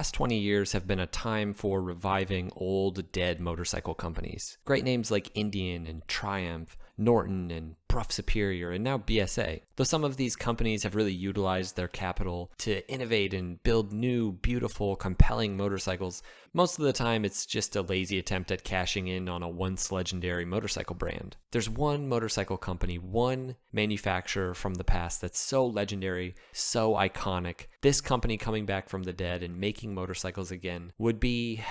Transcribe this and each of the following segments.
past 20 years have been a time for reviving old, dead motorcycle companies. Great names like Indian and Triumph, Norton and Bruff Superior, and now BSA. Though some of these companies have really utilized their capital to innovate and build new, beautiful, compelling motorcycles, most of the time it's just a lazy attempt at cashing in on a once legendary motorcycle brand. There's one motorcycle company, one manufacturer from the past that's so legendary, so iconic. This company coming back from the dead and making motorcycles again would be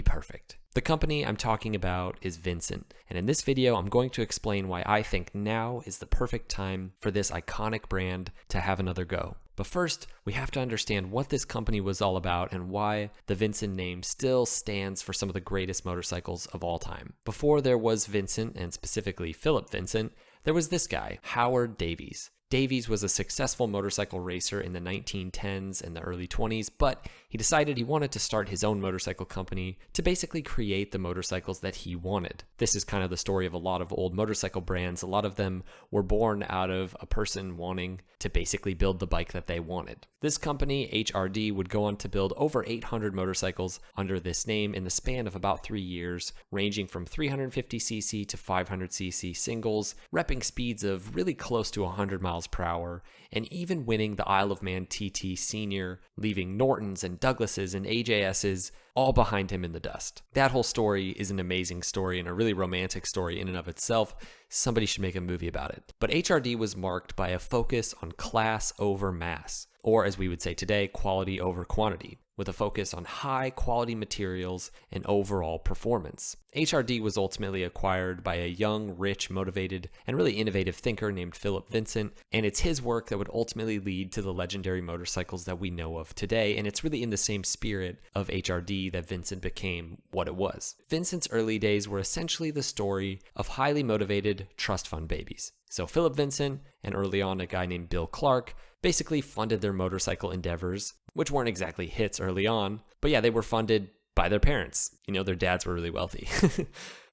perfect. The company I'm talking about is Vincent, and in this video I'm going to explain why I think now is the perfect time for this iconic brand to have another go. But first, we have to understand what this company was all about and why the Vincent name still stands for some of the greatest motorcycles of all time. Before there was Vincent, and specifically Philip Vincent, there was this guy, Howard Davies. Davies was a successful motorcycle racer in the 1910s and the early 20s, but he decided he wanted to start his own motorcycle company to basically create the motorcycles that he wanted. This is kind of the story of a lot of old motorcycle brands. A lot of them were born out of a person wanting to basically build the bike that they wanted. This company, HRD, would go on to build over 800 motorcycles under this name in the span of about 3 years, ranging from 350cc to 500cc singles, repping speeds of really close to 100 miles per hour, and even winning the Isle of Man TT Senior, leaving Nortons and Douglases and AJSs all behind him in the dust. That whole story is an amazing story and a really romantic story in and of itself. Somebody should make a movie about it. But HRD was marked by a focus on class over mass, or as we would say today, quality over quantity, with a focus on high quality materials and overall performance. HRD was ultimately acquired by a young, rich, motivated, and really innovative thinker named Philip Vincent, and it's his work that would ultimately lead to the legendary motorcycles that we know of today, and it's really in the same spirit of HRD that Vincent became what it was. Vincent's early days were essentially the story of highly motivated trust fund babies. So Philip Vincent, and early on a guy named Bill Clark, basically funded their motorcycle endeavors, which weren't exactly hits early on, but yeah, they were funded by their parents. You know, their dads were really wealthy.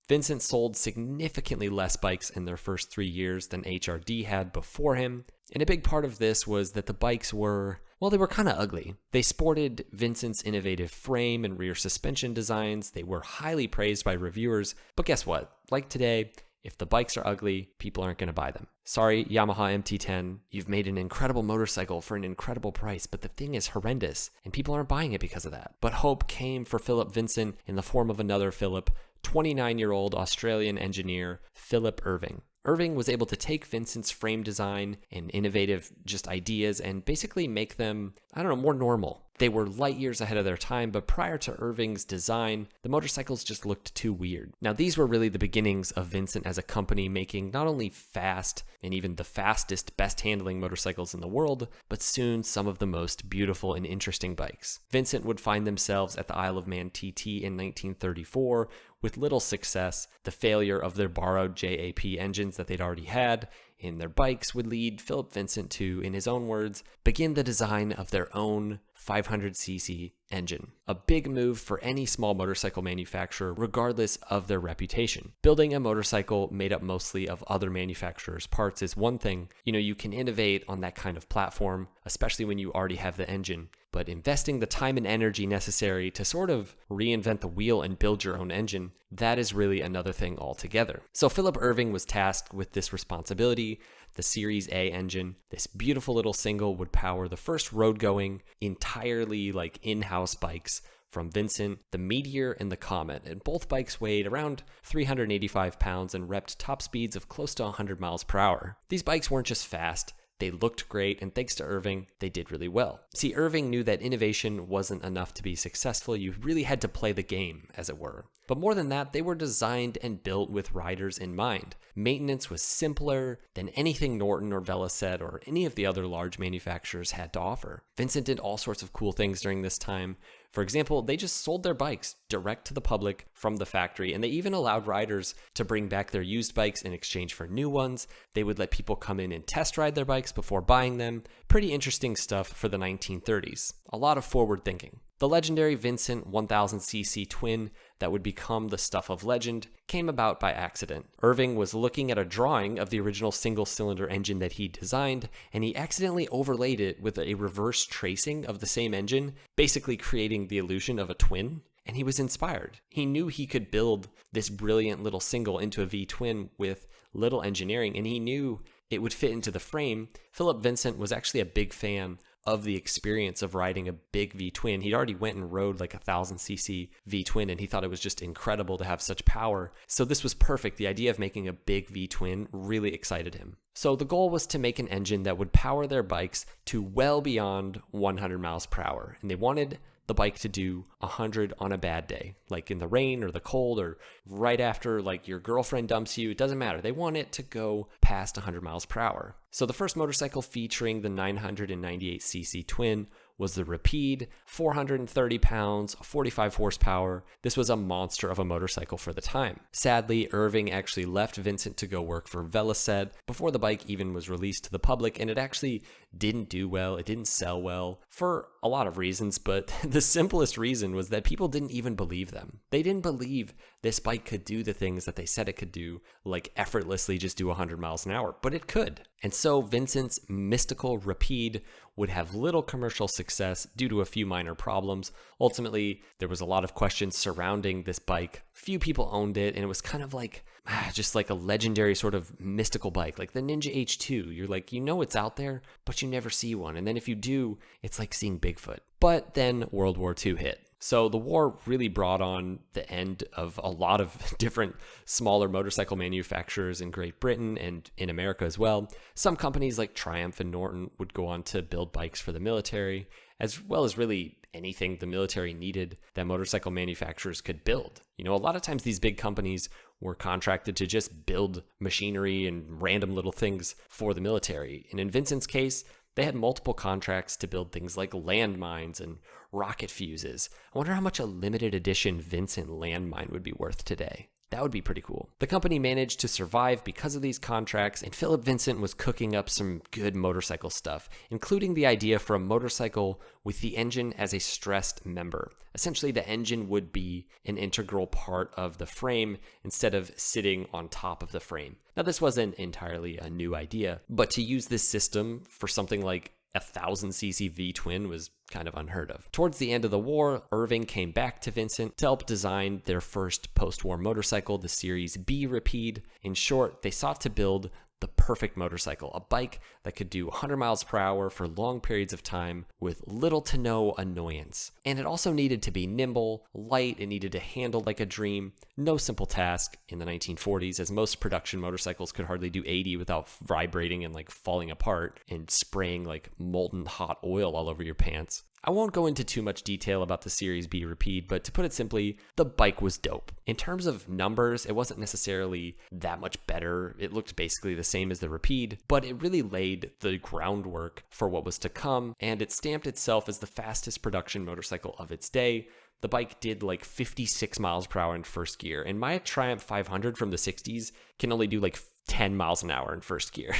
Vincent sold significantly less bikes in their first 3 years than HRD had before him, and a big part of this was that the bikes were, well, they were kind of ugly. They sported Vincent's innovative frame and rear suspension designs. They were highly praised by reviewers, but guess what? Like today, if the bikes are ugly, people aren't going to buy them. Sorry, Yamaha MT-10, you've made an incredible motorcycle for an incredible price, but the thing is horrendous, and people aren't buying it because of that. But hope came for Philip Vincent in the form of another Philip, 29-year-old Australian engineer, Philip Irving. Irving was able to take Vincent's frame design and innovative just ideas and basically make them, more normal. They were light years ahead of their time, but prior to Irving's design, the motorcycles just looked too weird. Now, these were really the beginnings of Vincent as a company making not only fast and even the fastest, best handling motorcycles in the world, but soon some of the most beautiful and interesting bikes. Vincent would find themselves at the Isle of Man TT in 1934 with little success. The failure of their borrowed JAP engines that they'd already had in their bikes would lead Philip Vincent to, in his own words, begin the design of their own 500cc engine. A big move for any small motorcycle manufacturer, regardless of their reputation. Building a motorcycle made up mostly of other manufacturers' parts is one thing. You can innovate on that kind of platform, especially when you already have the engine. But investing the time and energy necessary to sort of reinvent the wheel and build your own engine, that is really another thing altogether. So Philip Irving was tasked with this responsibility. The Series A engine, this beautiful little single, would power the first road-going, entirely in-house bikes from Vincent, the Meteor and the Comet, and both bikes weighed around 385 pounds and repped top speeds of close to 100 miles per hour. These bikes weren't just fast, they looked great, and thanks to Irving, they did really well. See, Irving knew that innovation wasn't enough to be successful. You really had to play the game, as it were. But more than that, they were designed and built with riders in mind. Maintenance was simpler than anything Norton or Velocet or any of the other large manufacturers had to offer. Vincent did all sorts of cool things during this time. For example, they just sold their bikes direct to the public from the factory, and they even allowed riders to bring back their used bikes in exchange for new ones. They would let people come in and test ride their bikes before buying them. Pretty interesting stuff for the 1930s. A lot of forward thinking. The legendary Vincent 1000cc twin that would become the stuff of legend came about by accident. Irving was looking at a drawing of the original single-cylinder engine that he designed, and he accidentally overlaid it with a reverse tracing of the same engine, basically creating the illusion of a twin. And he was inspired. He knew he could build this brilliant little single into a V-twin with little engineering, and he knew it would fit into the frame. Philip Vincent was actually a big fan of the experience of riding a big V-twin. He'd already went and rode like 1000cc V-twin, and he thought it was just incredible to have such power. So this was perfect. The idea of making a big V-twin really excited him. So the goal was to make an engine that would power their bikes to well beyond 100 miles per hour. And they wanted the bike to do 100 on a bad day, like in the rain or the cold or right after like your girlfriend dumps you. It doesn't matter. They want it to go past 100 miles per hour. So the first motorcycle featuring the 998cc twin was the Rapide, 430 pounds, 45 horsepower. This was a monster of a motorcycle for the time. Sadly, Irving actually left Vincent to go work for Velocet before the bike even was released to the public, and it actually didn't do well. It didn't sell well for a lot of reasons, but the simplest reason was that people didn't even believe them. They didn't believe this bike could do the things that they said it could do, like effortlessly just do 100 miles an hour, but it could. And so Vincent's mystical Rapide would have little commercial success due to a few minor problems. Ultimately, there was a lot of questions surrounding this bike. Few people owned it, and it was kind of like just like a legendary sort of mystical bike, like the Ninja H2. You're like, you know it's out there, but you never see one. And then if you do, it's like seeing Bigfoot. But then World War II hit. So the war really brought on the end of a lot of different smaller motorcycle manufacturers in Great Britain and in America as well. Some companies like Triumph and Norton would go on to build bikes for the military, as well as really anything the military needed that motorcycle manufacturers could build. You know, a lot of times these big companies were contracted to just build machinery and random little things for the military. And in Vincent's case, they had multiple contracts to build things like landmines and rocket fuses. I wonder how much a limited edition Vincent landmine would be worth today. That would be pretty cool. The company managed to survive because of these contracts, and Philip Vincent was cooking up some good motorcycle stuff, including the idea for a motorcycle with the engine as a stressed member. Essentially, the engine would be an integral part of the frame instead of sitting on top of the frame. Now, this wasn't entirely a new idea, but to use this system for something like 1000cc V-twin was kind of unheard of. Towards the end of the war, Irving came back to Vincent to help design their first post-war motorcycle, the Series B Rapide. In short, they sought to build the perfect motorcycle, a bike that could do 100 miles per hour for long periods of time with little to no annoyance. And it also needed to be nimble, light, it needed to handle like a dream. No simple task in the 1940s, as most production motorcycles could hardly do 80 without vibrating and like falling apart and spraying like molten hot oil all over your pants. I won't go into too much detail about the Series B Rapide, but to put it simply, the bike was dope. In terms of numbers, it wasn't necessarily that much better. It looked basically the same as the Rapide, but it really laid the groundwork for what was to come, and it stamped itself as the fastest production motorcycle of its day. The bike did like 56 miles per hour in first gear, and my Triumph 500 from the 60s can only do like 10 miles an hour in first gear.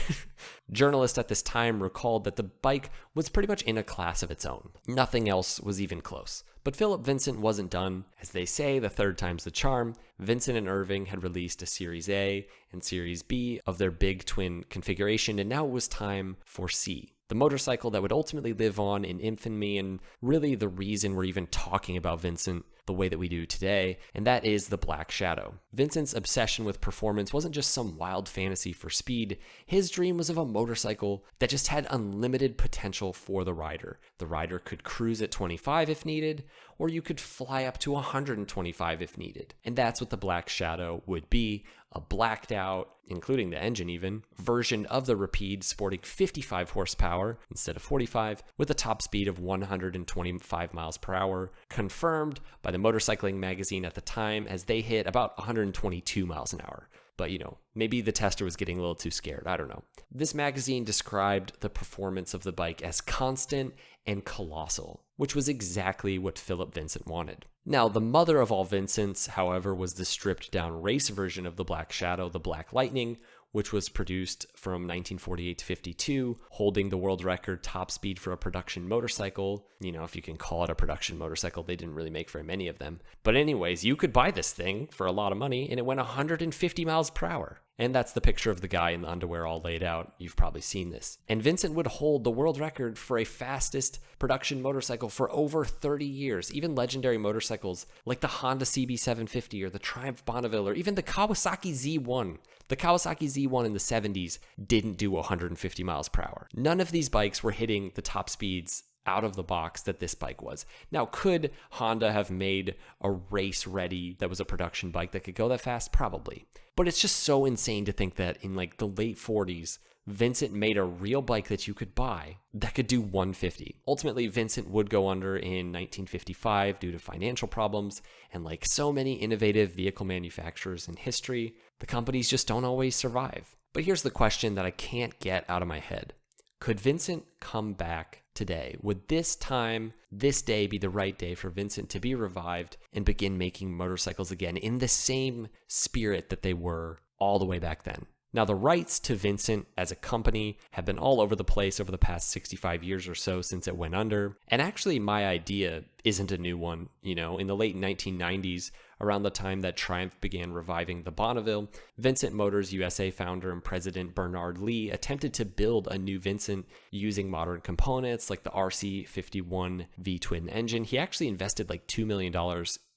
Journalists at this time recalled that the bike was pretty much in a class of its own. Nothing else was even close. But Philip Vincent wasn't done. As they say, the third time's the charm. Vincent and Irving had released a Series A and Series B of their big twin configuration, and now it was time for C. The motorcycle that would ultimately live on in infamy, and really the reason we're even talking about Vincent the way that we do today, and that is the Black Shadow. Vincent's obsession with performance wasn't just some wild fantasy for speed. His dream was of a motorcycle that just had unlimited potential for the rider. The rider could cruise at 25 if needed, or you could fly up to 125 if needed. And that's what the Black Shadow would be, a blacked out, including the engine even, version of the Rapide sporting 55 horsepower instead of 45, with a top speed of 125 miles per hour, confirmed by the Motorcycling magazine at the time as they hit about 122 miles an hour. But, you know, maybe the tester was getting a little too scared. I don't know. This magazine described the performance of the bike as constant and colossal, which was exactly what Philip Vincent wanted. Now, the mother of all Vincents, however, was the stripped down race version of the Black Shadow, the Black Lightning, which was produced from 1948 to 52, holding the world record top speed for a production motorcycle. You know, if you can call it a production motorcycle, they didn't really make very many of them. But anyways, you could buy this thing for a lot of money, and it went 150 miles per hour. And that's the picture of the guy in the underwear all laid out. You've probably seen this. And Vincent would hold the world record for a fastest production motorcycle for over 30 years. Even legendary motorcycles like the Honda CB750 or the Triumph Bonneville or even the Kawasaki Z1. The Kawasaki Z1 in the 70s didn't do 150 miles per hour. None of these bikes were hitting the top speeds out of the box that this bike was. Now, could Honda have made a race ready that was a production bike that could go that fast? Probably. But it's just so insane to think that in like the late 40s, Vincent made a real bike that you could buy that could do 150. Ultimately, Vincent would go under in 1955 due to financial problems, and like so many innovative vehicle manufacturers in history, the companies just don't always survive. But here's the question that I can't get out of my head. Could Vincent come back today? Would this day be the right day for Vincent to be revived and begin making motorcycles again in the same spirit that they were all the way back then? Now, the rights to Vincent as a company have been all over the place over the past 65 years or so since it went under. And actually, my idea isn't a new one. You know, in the late 1990s, around the time that Triumph began reviving the Bonneville, Vincent Motors USA founder and president Bernard Lee attempted to build a new Vincent using modern components like the RC51 V-twin engine. He actually invested like $2 million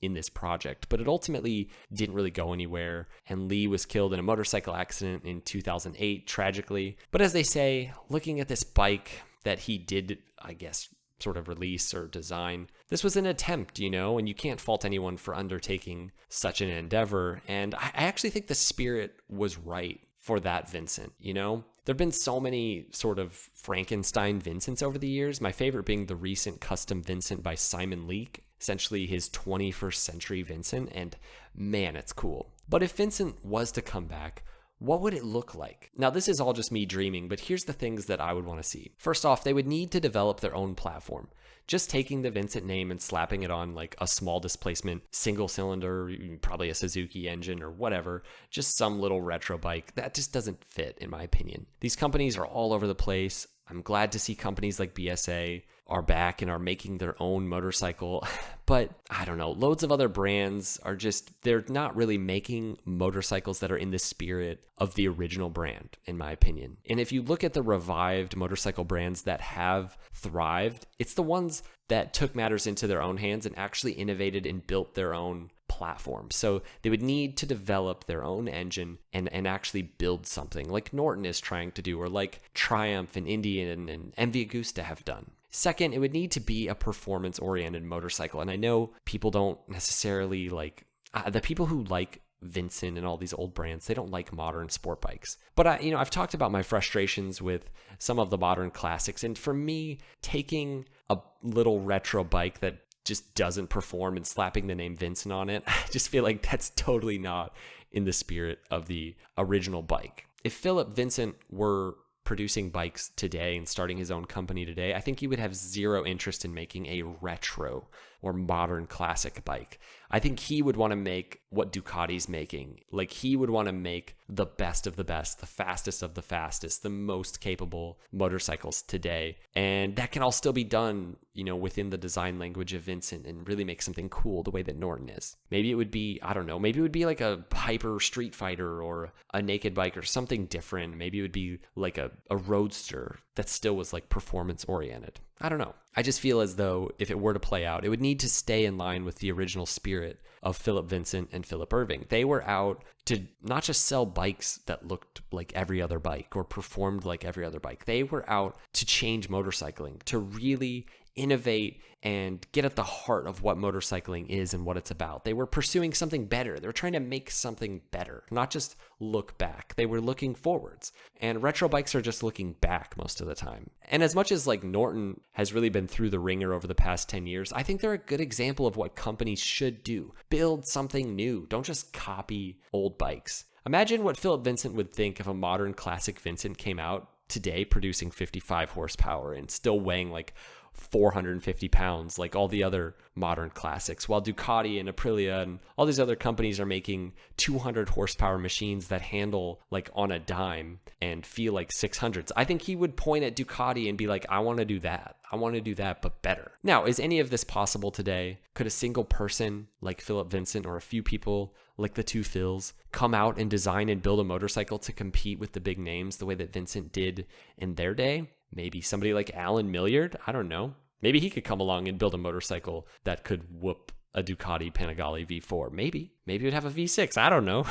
in this project, but it ultimately didn't really go anywhere, and Lee was killed in a motorcycle accident in 2008, tragically. But as they say, looking at this bike that he did, I guess, sort of release or design, this was an attempt, you know, and you can't fault anyone for undertaking such an endeavor. And I actually think the spirit was right for that Vincent, you know? There have been so many sort of Frankenstein Vincents over the years, my favorite being the recent custom Vincent by Simon Leek, essentially his 21st century Vincent, and man, it's cool. But if Vincent was to come back, what would it look like? Now, this is all just me dreaming, but here's the things that I would want to see. First off, they would need to develop their own platform. Just taking the Vincent name and slapping it on like a small displacement, single cylinder, probably a Suzuki engine or whatever, just some little retro bike, that just doesn't fit in my opinion. These companies are all over the place. I'm glad to see companies like BSA are back and are making their own motorcycle, but I don't know, loads of other brands are they're not really making motorcycles that are in the spirit of the original brand, in my opinion. And if you look at the revived motorcycle brands that have thrived, it's the ones that took matters into their own hands and actually innovated and built their own platform. So they would need to develop their own engine and actually build something like Norton is trying to do, or like Triumph and Indian and MV Agusta have done. Second, it would need to be a performance-oriented motorcycle. And I know people don't necessarily like, the people who like Vincent and all these old brands, they don't like modern sport bikes. But I've talked about my frustrations with some of the modern classics. And for me, taking a little retro bike that just doesn't perform and slapping the name Vincent on it, I just feel like that's totally not in the spirit of the original bike. If Philip Vincent were producing bikes today and starting his own company today, I think he would have zero interest in making a retro or modern classic bike. I think he would want to make what Ducati's making. Like, he would want to make the best of the best, the fastest of the fastest, the most capable motorcycles today. And that can all still be done, within the design language of Vincent and really make something cool the way that Norton is. Maybe it would be, maybe it would be like a Hyper Street Fighter or a naked bike or something different. Maybe it would be like a roadster that still was like performance oriented. I don't know. I just feel as though if it were to play out, it would need to stay in line with the original spirit of Philip Vincent and Philip Irving. They were out to not just sell bikes that looked like every other bike or performed like every other bike. They were out to change motorcycling, to really innovate and get at the heart of what motorcycling is and what it's about. They were pursuing something better. They were trying to make something better, not just look back. They were looking forwards. And retro bikes are just looking back most of the time. And as much as like Norton has really been through the ringer over the past 10 years, I think they're a good example of what companies should do. Build something new. Don't just copy old bikes. Imagine what Philip Vincent would think if a modern classic Vincent came out today producing 55 horsepower and still weighing like 450 pounds like all the other modern classics, while Ducati and Aprilia and all these other companies are making 200 horsepower machines that handle like on a dime and feel like 600s. I think he would point at Ducati and be like, I want to do that. I want to do that, but better. Now, is any of this possible today? Could a single person like Philip Vincent or a few people like the two Phils come out and design and build a motorcycle to compete with the big names the way that Vincent did in their day? Maybe somebody like Alan Milliard? I don't know. Maybe he could come along and build a motorcycle that could whoop a Ducati Panigale V4. Maybe it would have a V6. I don't know.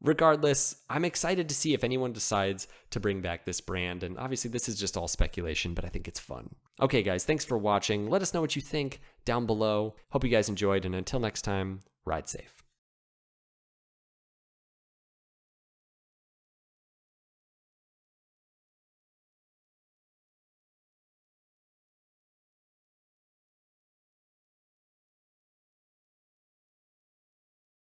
Regardless, I'm excited to see if anyone decides to bring back this brand. And obviously, this is just all speculation, but I think it's fun. Okay, guys, thanks for watching. Let us know what you think down below. Hope you guys enjoyed. And until next time, ride safe.